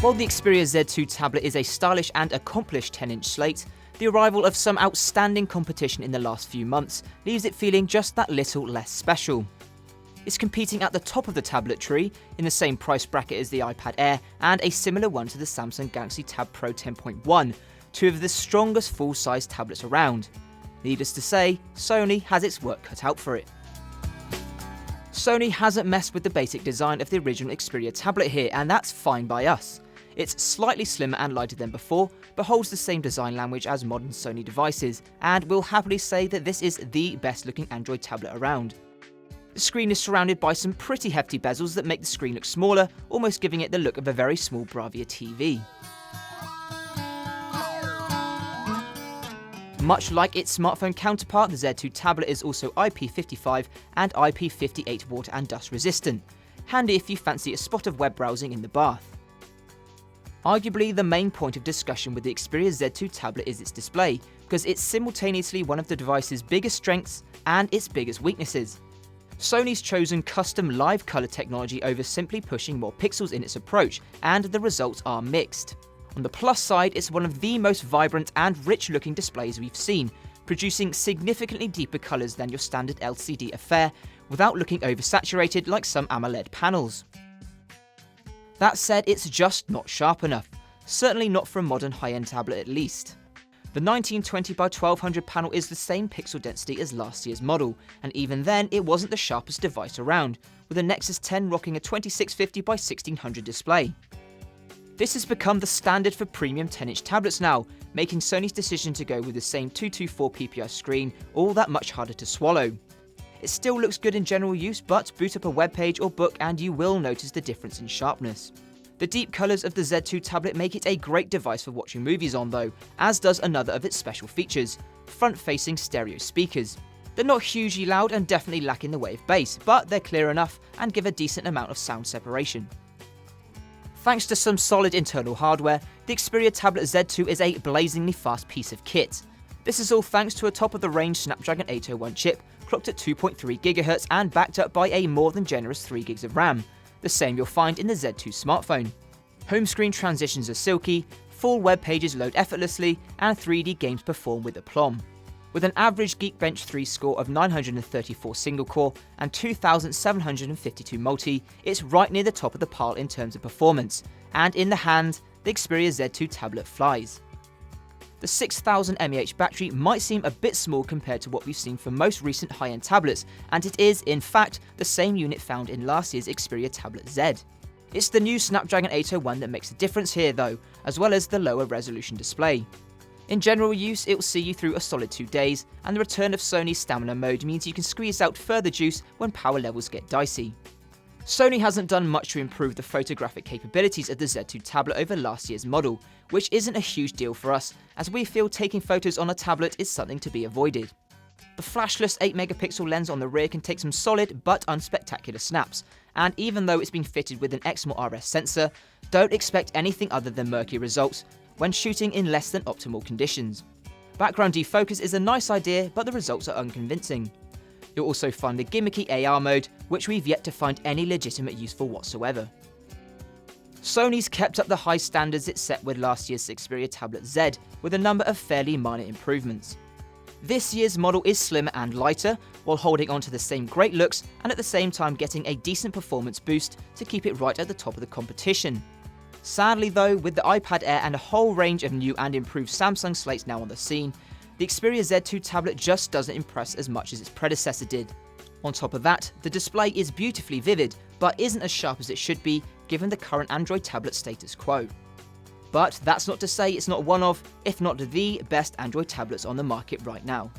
While the Xperia Z2 Tablet is a stylish and accomplished 10-inch slate, the arrival of some outstanding competition in the last few months leaves it feeling just that little less special. It's competing at the top of the tablet tree, in the same price bracket as the iPad Air and a similar one to the Samsung Galaxy Tab Pro 10.1, two of the strongest full-size tablets around. Needless to say, Sony has its work cut out for it. Sony hasn't messed with the basic design of the original Xperia tablet here, and that's fine by us. It's slightly slimmer and lighter than before, but holds the same design language as modern Sony devices, and we'll happily say that this is the best looking Android tablet around. The screen is surrounded by some pretty hefty bezels that make the screen look smaller, almost giving it the look of a very small Bravia TV. Much like its smartphone counterpart, the Z2 tablet is also IP55 and IP58 water and dust resistant, handy if you fancy a spot of web browsing in the bath. Arguably, the main point of discussion with the Xperia Z2 tablet is its display, because it's simultaneously one of the device's biggest strengths and its biggest weaknesses. Sony's chosen custom live colour technology over simply pushing more pixels in its approach, and the results are mixed. On the plus side, it's one of the most vibrant and rich looking displays we've seen, producing significantly deeper colours than your standard LCD affair, without looking oversaturated like some AMOLED panels. That said, it's just not sharp enough, certainly not for a modern high-end tablet at least. The 1920 by 1200 panel is the same pixel density as last year's model, and even then it wasn't the sharpest device around, with the Nexus 10 rocking a 2650 by 1600 display. This has become the standard for premium 10-inch tablets now, making Sony's decision to go with the same 224 ppi screen all that much harder to swallow. It still looks good in general use, but boot up a web page or book and you will notice the difference in sharpness. The deep colours of the Z2 tablet make it a great device for watching movies on though, as does another of its special features, front-facing stereo speakers. They're not hugely loud and definitely lack in the way of bass, but they're clear enough and give a decent amount of sound separation. Thanks to some solid internal hardware, the Xperia Tablet Z2 is a blazingly fast piece of kit. This is all thanks to a top-of-the-range Snapdragon 801 chip, clocked at 2.3 GHz and backed up by a more than generous 3 GB of RAM, the same you'll find in the Z2 smartphone. Home screen transitions are silky, full web pages load effortlessly, and 3D games perform with aplomb. With an average Geekbench 3 score of 934 single-core and 2752 multi, it's right near the top of the pile in terms of performance, and in the hand, the Xperia Z2 tablet flies. The 6000 mAh battery might seem a bit small compared to what we've seen for most recent high-end tablets, and it is, in fact, the same unit found in last year's Xperia Tablet Z. It's the new Snapdragon 801 that makes the difference here though, as well as the lower resolution display. In general use, it will see you through a solid 2 days, and the return of Sony's stamina mode means you can squeeze out further juice when power levels get dicey. Sony hasn't done much to improve the photographic capabilities of the Z2 tablet over last year's model, which isn't a huge deal for us, as we feel taking photos on a tablet is something to be avoided. The flashless 8MP lens on the rear can take some solid but unspectacular snaps, and even though it's been fitted with an external RS sensor, don't expect anything other than murky results when shooting in less than optimal conditions. Background defocus is a nice idea, but the results are unconvincing. You'll also find the gimmicky AR mode, which we've yet to find any legitimate use for whatsoever. Sony's kept up the high standards it set with last year's Xperia Tablet Z, with a number of fairly minor improvements. This year's model is slimmer and lighter, while holding on to the same great looks and at the same time getting a decent performance boost to keep it right at the top of the competition. Sadly though, with the iPad Air and a whole range of new and improved Samsung slates now on the scene, the Xperia Z2 tablet just doesn't impress as much as its predecessor did. On top of that, the display is beautifully vivid, but isn't as sharp as it should be given the current Android tablet status quo. But that's not to say it's not one of, if not the best Android tablets on the market right now.